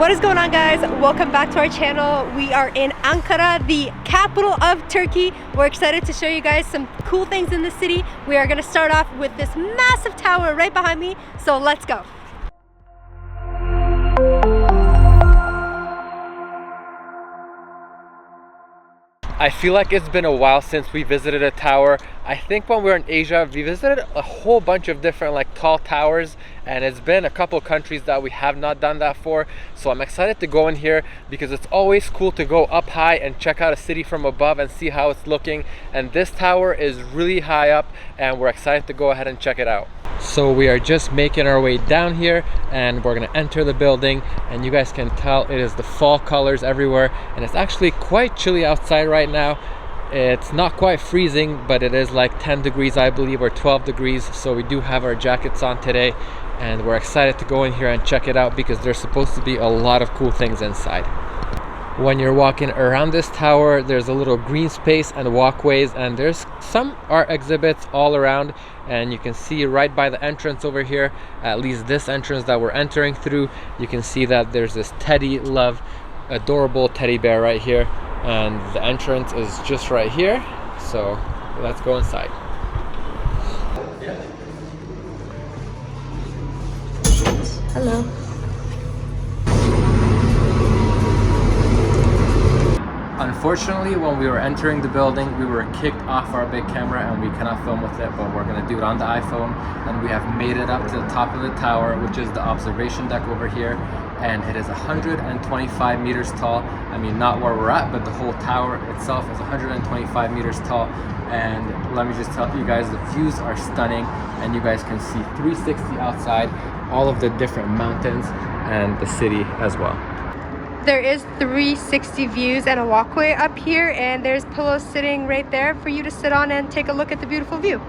What is going on, guys? Welcome back to our channel. We are in Ankara, the capital of Turkey. We're excited to show you guys some cool things in the city. We are going to start off with this massive tower right behind me, so let's go. I feel like it's been a while since we visited a tower. I think when we were in Asia, we visited a whole bunch of different tall towers, and it's been a couple countries that we have not done that for. So I'm excited to go in here because it's always cool to go up high and check out a city from above and see how it's looking. And this tower is really high up and we're excited to go ahead and check it out. So we are just making our way down here and we're gonna enter the building, and you guys can tell it is the fall colors everywhere, and it's actually quite chilly outside right now. It's not quite freezing, but it is like 10 degrees I believe, or 12 degrees, so we do have our jackets on today and we're excited to go in here and check it out because there's supposed to be a lot of cool things inside. When you're walking around this tower, there's a little green space and walkways, and there's some art exhibits all around, and you can see right by the entrance over here, at least this entrance that we're entering through, you can see that there's this teddy love, adorable teddy bear right here, and the entrance is just right here. So let's go inside. Hello. Unfortunately, when we were entering the building, we were kicked off our big camera and we cannot film with it, but we're gonna do it on the iPhone. And we have made it up to the top of the tower, which is the observation deck over here, and it is 125 meters tall. I mean, not where we're at, but the whole tower itself is 125 meters tall. And let me just tell you guys, the views are stunning, and you guys can see 360 outside, all of the different mountains and the city as well. There is 360 views and a walkway up here, and there's pillows sitting right there for you to sit on and take a look at the beautiful view.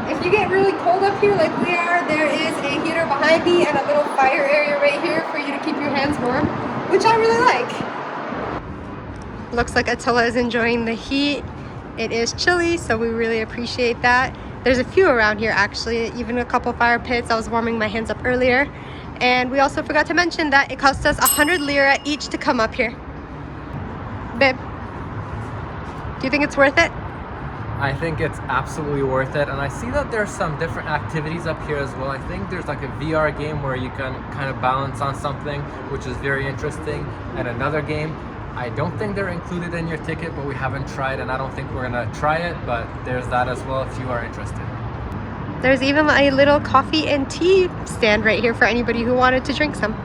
If you get really cold up here like we are, there is a heater behind me and a little fire area right here for you to keep your hands warm, which I really like. Looks like Attila is enjoying the heat. It is chilly, so we really appreciate that. There's a few around here actually, even a couple fire pits. I was warming my hands up earlier. And we also forgot to mention that it cost us 100 lira each to come up here. Babe, do you think it's worth it? I think it's absolutely worth it, and I see that there's some different activities up here as well. I think there's like a VR game where you can kind of balance on something, which is very interesting, and another game. I don't think they're included in your ticket, but we haven't tried, and I don't think we're gonna try it, but there's that as well if you are interested. There's even a little coffee and tea stand right here for anybody who wanted to drink some.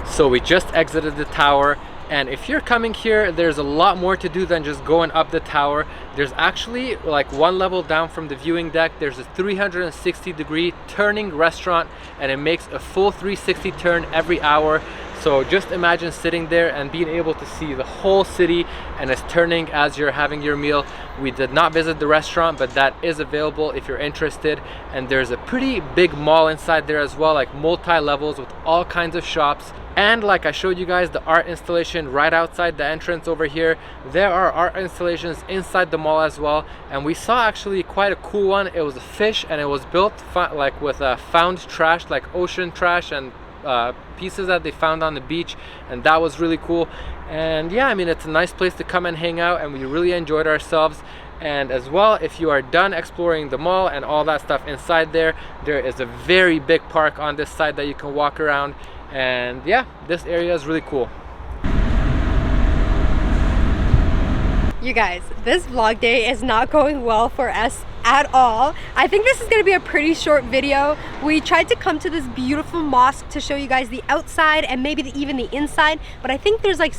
So we just exited the tower, and if you're coming here, there's a lot more to do than just going up the tower. There's actually like one level down from the viewing deck, there's a 360-degree turning restaurant, and it makes a full 360 turn every hour. So just imagine sitting there and being able to see the whole city, and it's turning as you're having your meal. We did not visit the restaurant, but that is available if you're interested. And there's a pretty big mall inside there as well, like multi-levels with all kinds of shops. And like I showed you guys, the art installation right outside the entrance over here, there are art installations inside the mall as well. And we saw actually quite a cool one. It was a fish, and it was built like with found trash, like ocean trash and pieces that they found on the beach, and that was really cool. And yeah, I mean, it's a nice place to come and hang out, and we really enjoyed ourselves. And as well, if you are done exploring the mall and all that stuff inside there, there is a very big park on this side that you can walk around. And yeah, this area is really cool. You guys, this vlog day is not going well for us at all. I think this is gonna be a pretty short video. We tried to come to this beautiful mosque to show you guys the outside and maybe even the inside, but I think there's like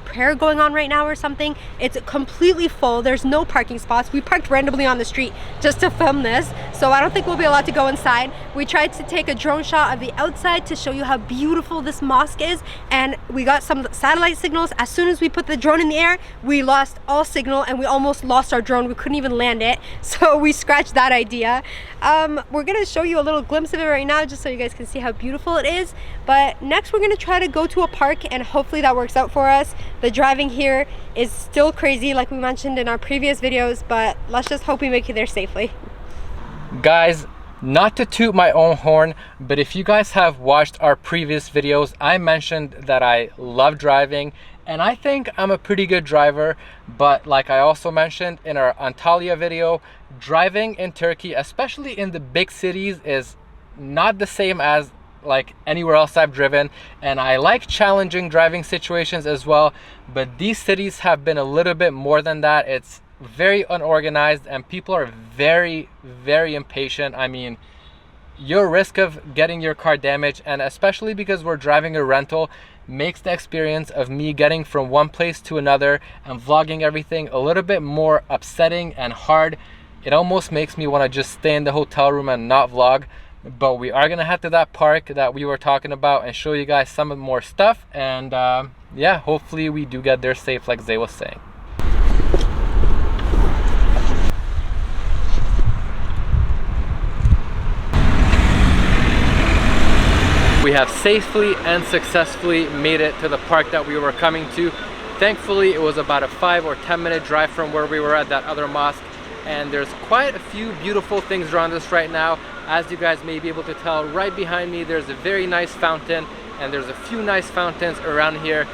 prayer going on right now or something. It's completely full. There's no parking spots. We parked randomly on the street just to film this, so I don't think we'll be allowed to go inside. We tried to take a drone shot of the outside to show you how beautiful this mosque is, and we got some satellite signals. As soon as we put the drone in the air, we lost all signal and we almost lost our drone. We couldn't even land it, so we scratched that idea. We're gonna show you a little glimpse of it right now just so you guys can see how beautiful it is, but next we're gonna try to go to a park and hopefully that works out for us. The driving here is still crazy like we mentioned in our previous videos, but let's just hope we make it there safely. Guys, not to toot my own horn, but if you guys have watched our previous videos, I mentioned that I love driving, and I think I'm a pretty good driver, but like I also mentioned in our Antalya video, driving in Turkey, especially in the big cities, is not the same as like anywhere else I've driven, and I like challenging driving situations as well, but these cities have been a little bit more than that. It's very unorganized and people are very impatient. I mean, your risk of getting your car damaged, and especially because we're driving a rental, makes the experience of me getting from one place to another and vlogging everything a little bit more upsetting and hard. It almost makes me want to just stay in the hotel room and not vlog. But we are gonna head to that park that we were talking about and show you guys some more stuff, and yeah, hopefully we do get there safe like Zay was saying. We have safely and successfully made it to the park that we were coming to. Thankfully, it was about a 5 or 10 minute drive from where we were at that other mosque, and there's quite a few beautiful things around us right now. As you guys may be able to tell, right behind me there's a very nice fountain, and there's a few nice fountains around here.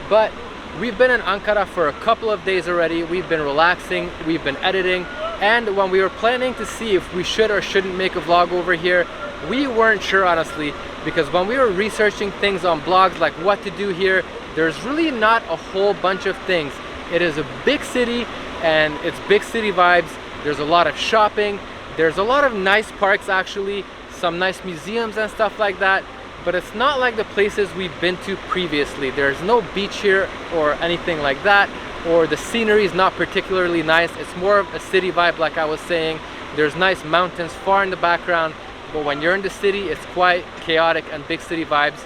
But we've been in Ankara for a couple of days already. We've been relaxing, we've been editing, and when we were planning to see if we should or shouldn't make a vlog over here, we weren't sure honestly, because when we were researching things on blogs like what to do here, there's really not a whole bunch of things. It is a big city and it's big city vibes. There's a lot of shopping, there's a lot of nice parks actually, some nice museums and stuff like that, but it's not like the places we've been to previously. There's no beach here or anything like that, or the scenery is not particularly nice. It's more of a city vibe like I was saying. There's nice mountains far in the background, but when you're in the city, it's quite chaotic and big city vibes.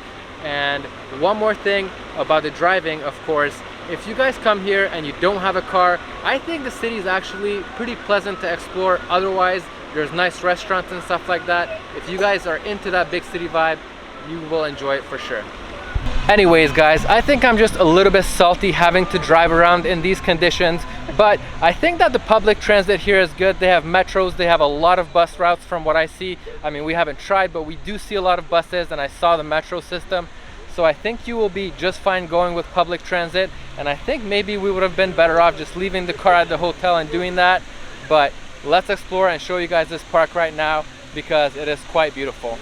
And one more thing about the driving, of course, if you guys come here and you don't have a car, I think the city is actually pretty pleasant to explore. Otherwise, there's nice restaurants and stuff like that. If you guys are into that big city vibe, you will enjoy it for sure. Anyways guys, I think I'm just a little bit salty having to drive around in these conditions, but I think that the public transit here is good. They have metros, they have a lot of bus routes from what I see. I mean, we haven't tried, but we do see a lot of buses, and I saw the metro system. So I think you will be just fine going with public transit, and I think maybe we would have been better off just leaving the car at the hotel and doing that. But let's explore and show you guys this park right now because it is quite beautiful.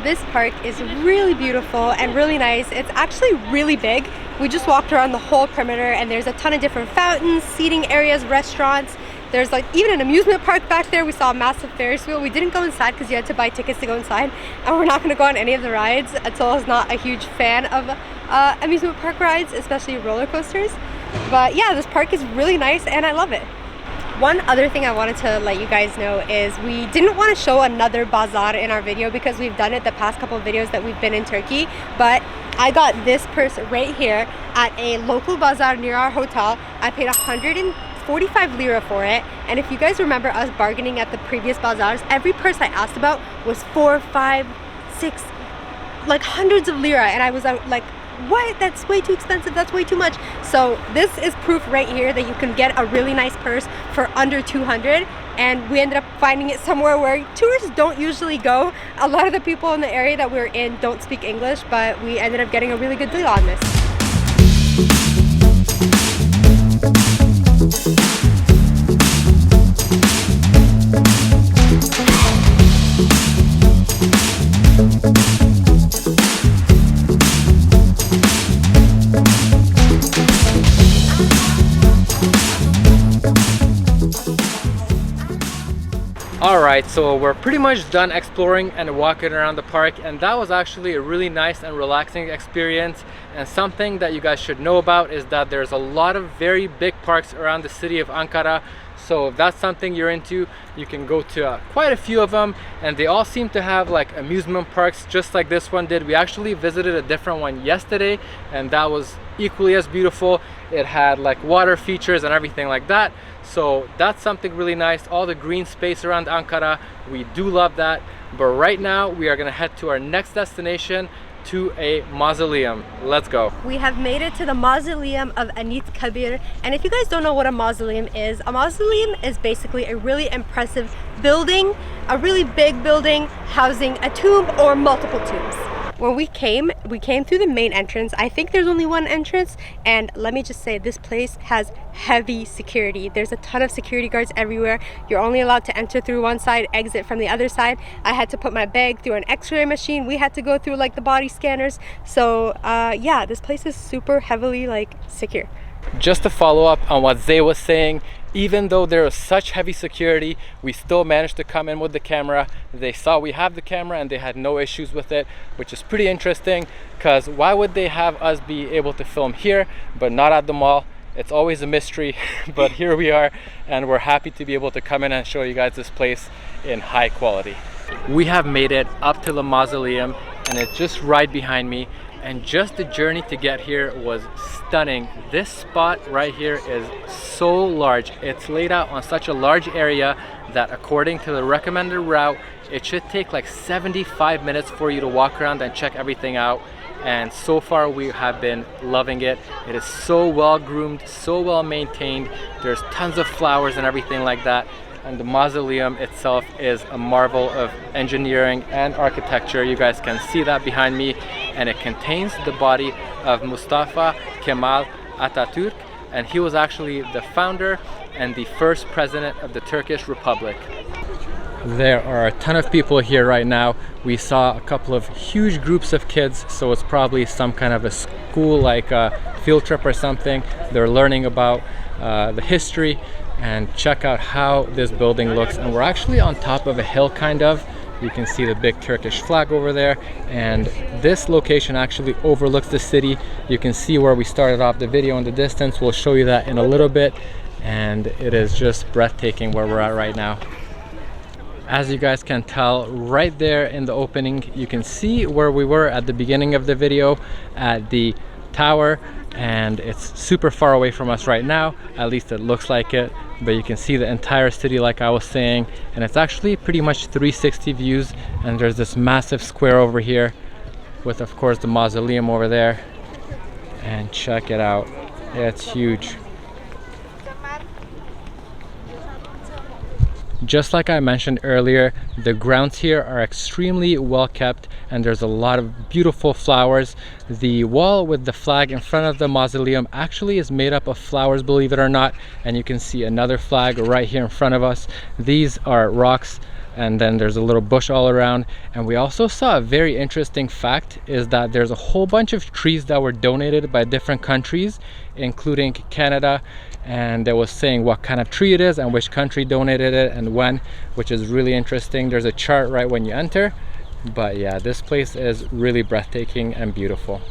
This park is really beautiful and really nice. It's actually really big. We just walked around the whole perimeter and there's a ton of different fountains, seating areas, restaurants. There's like even an amusement park back there. We saw a massive Ferris wheel. We didn't go inside because you had to buy tickets to go inside, and we're not going to go on any of the rides. Attila is not a huge fan of amusement park rides, especially roller coasters. But yeah, this park is really nice and I love it. One other thing I wanted to let you guys know is we didn't want to show another bazaar in our video because we've done it the past couple of videos that we've been in Turkey, but I got this purse right here at a local bazaar near our hotel. I paid 145 lira for it, and if you guys remember us bargaining at the previous bazaars, every purse I asked about was 4, 5, 6, like hundreds of lira, and I was like, what? That's way too expensive, that's way too much. So this is proof right here that you can get a really nice purse for under 200, and we ended up finding it somewhere where tourists don't usually go. A lot of the people in the area that we're in don't speak English, but we ended up getting a really good deal on this. Alright, so we're pretty much done exploring and walking around the park, and that was actually a really nice and relaxing experience. And something that you guys should know about is that there's a lot of very big parks around the city of Ankara. So if that's something you're into, you can go to quite a few of them, and they all seem to have like amusement parks just like this one did. We actually visited a different one yesterday, and that was equally as beautiful. It had like water features and everything like that. So that's something really nice. All the green space around Ankara, we do love that. But right now we are gonna head to our next destination, to a mausoleum. Let's go. We have made it to the mausoleum of Anitkabir, and if you guys don't know what a mausoleum is basically a really impressive building, a really big building housing a tomb or multiple tombs. When we came through the main entrance. I think there's only one entrance, and let me just say, this place has heavy security. There's a ton of security guards everywhere. You're only allowed to enter through one side, exit from the other side. I had to put my bag through an x-ray machine. We had to go through like the body scanners. So yeah, this place is super heavily like secure. Just to follow up on what Zay was saying, even though there was such heavy security, we still managed to come in with the camera. They saw we have the camera and they had no issues with it, which is pretty interesting, because why would they have us be able to film here but not at the mall? It's always a mystery. But here we are, and we're happy to be able to come in and show you guys this place in high quality. We have made it up to the mausoleum, and it's just right behind me. And just the journey to get here was stunning. This spot right here is so large. It's laid out on such a large area that according to the recommended route, it should take like 75 minutes for you to walk around and check everything out. And so far we have been loving it. It is so well groomed, so well maintained. There's tons of flowers and everything like that. And the mausoleum itself is a marvel of engineering and architecture. You guys can see that behind me, and it contains the body of Mustafa Kemal Atatürk, and he was actually the founder and the first president of the Turkish Republic. There are a ton of people here right now. We saw a couple of huge groups of kids, so it's probably some kind of a school, like a field trip or something. They're learning about the history. And check out how this building looks. And we're actually on top of a hill, kind of. You can see the big Turkish flag over there, and this location actually overlooks the city. You can see where we started off the video in the distance. We'll show you that in a little bit, and it is just breathtaking where we're at right now. As you guys can tell, right there in the opening, you can see where we were at the beginning of the video, at the tower, and it's super far away from us right now. At least it looks like it, but you can see the entire city like I was saying, and it's actually pretty much 360 views. And there's this massive square over here with, of course, the mausoleum over there, and check it out, it's huge. Just like I mentioned earlier, the grounds here are extremely well kept, and there's a lot of beautiful flowers. The wall with the flag in front of the mausoleum actually is made up of flowers, believe it or not, and you can see another flag right here in front of us. These are rocks, and then there's a little bush all around. And we also saw a very interesting fact, is that there's a whole bunch of trees that were donated by different countries, including Canada, and it was saying what kind of tree it is and which country donated it and when, which is really interesting. There's a chart right when you enter. But yeah, this place is really breathtaking and beautiful.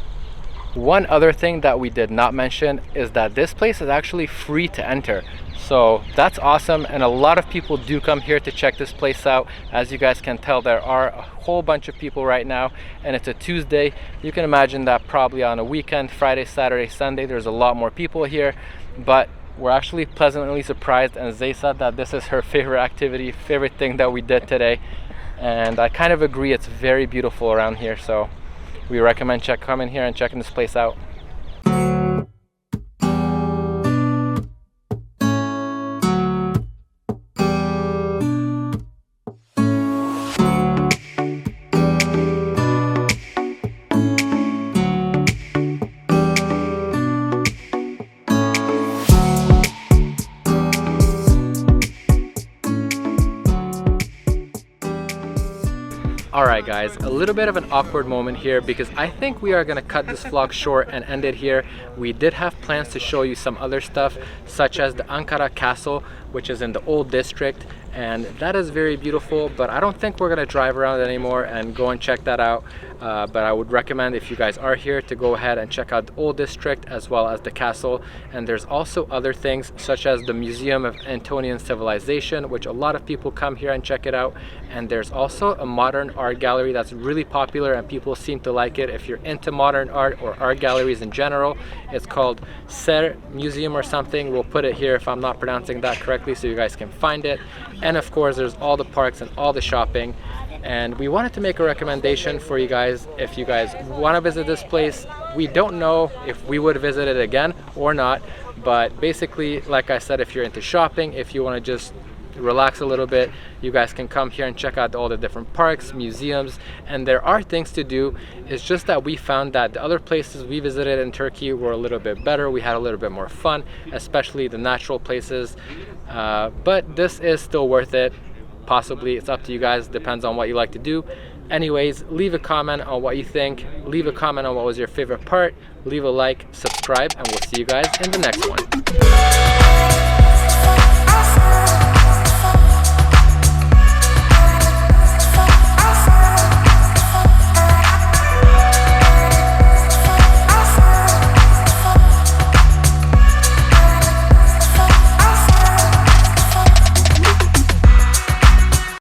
One other thing that we did not mention is that this place is actually free to enter. So that's awesome, and a lot of people do come here to check this place out. As you guys can tell, there are a whole bunch of people right now, and it's a Tuesday. You can imagine that probably on a weekend, Friday, Saturday, Sunday, there's a lot more people here. But we're actually pleasantly surprised, and Zay said that this is her favorite activity, favorite thing that we did today. And I kind of agree, it's very beautiful around here, so we recommend coming here and checking this place out. Alright guys, a little bit of an awkward moment here, because I think we are going to cut this vlog short and end it here. We did have plans to show you some other stuff, such as the Ankara castle, which is in the old district, and that is very beautiful, but I don't think we're gonna drive around anymore and go and check that out. But I would recommend, if you guys are here, to go ahead and check out the old district as well as the castle. And there's also other things such as the Museum of Antonian Civilization, which a lot of people come here and check it out. And there's also a modern art gallery that's really popular and people seem to like it. If you're into modern art or art galleries in general, it's called Ser Museum or something. We'll put it here if I'm not pronouncing that correctly so you guys can find it. And of course, there's all the parks and all the shopping. And we wanted to make a recommendation for you guys. If you guys want to visit this place, we don't know if we would visit it again or not, but basically, like I said, if you're into shopping, if you want to just relax a little bit, you guys can come here and check out all the different parks, museums, and there are things to do. It's just that we found that the other places we visited in Turkey were a little bit better. We had a little bit more fun, especially the natural places, but this is still worth it. Possibly, it's up to you guys, depends on what you like to do. Anyways, leave a comment on what you think, leave a comment on what was your favorite part, leave a like, subscribe, and we'll see you guys in the next one.